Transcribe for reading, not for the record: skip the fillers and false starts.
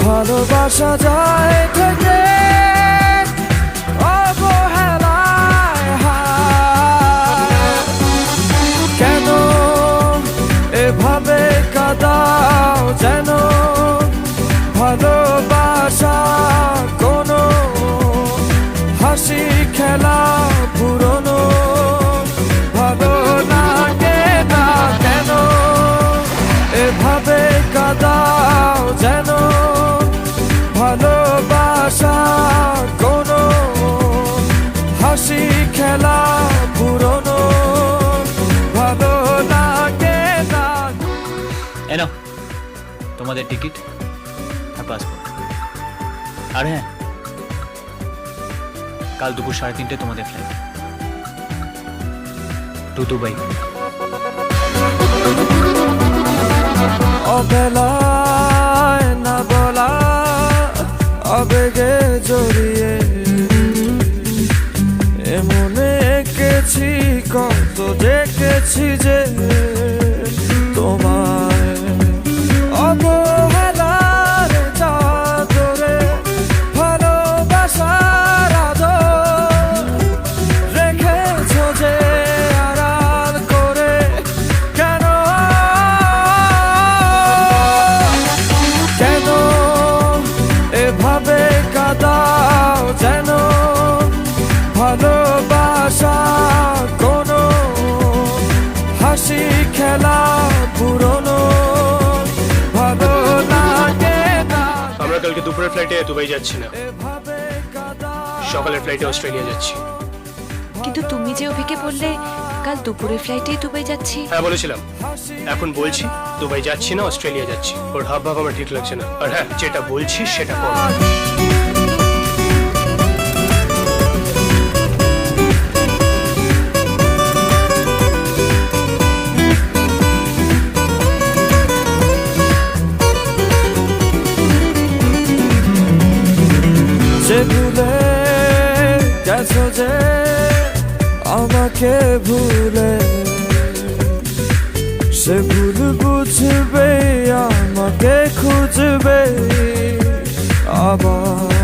ভালোবাসা যায় থেকে অবহেলায় কেন এভাবে কাঁদাও যেন ভালোবাসা কোনো হাসি খেলা পুরনো ভালো লাগে না কেন এভাবে কাঁদাও যেন ভালোবাসা কোনো হাসি খেলা পুরনো ভালো লাগে না। এনো তোমাদের টিকিট আর পাসপোর্ট। আর হ্যাঁ, কাল দুপুর 3:30 তোমাদের ফ্লাইট টু দুবাই। অবেলায় না বলা আবেগে জড়িয়ে এমনে এঁকেছি কত দেখেছি যে তোমায় অবহেলার চাদরে ভালোবাসার আদর রেখেছো যে আড়াল করে কেন কেন এভাবে কাঁদাও যেন ভালোবাসা কোনো হাসি খেলা পুরনো ভালো লাগে না। আমরা কালকে দুপুরের ফ্লাইটে দুবাই যাচ্ছি না, সকালের ফ্লাইটে অস্ট্রেলিয়া যাচ্ছি। কিন্তু তুমি যে অভিকে বললে কাল দুপুরের ফ্লাইটেই দুবাই যাচ্ছি। হ্যাঁ বলেছিলাম, এখন বলছি দুবাই যাচ্ছি না, অস্ট্রেলিয়া যাচ্ছি। ওর হাব ভাব আমার ঠিক লাগছে না। আর হ্যাঁ, যেটা বলছি সেটা করো। সে ভুলে গেছো যে আমাকে ভুলে সে ভুল বুঝবে আমাকে খুঁজবে আবার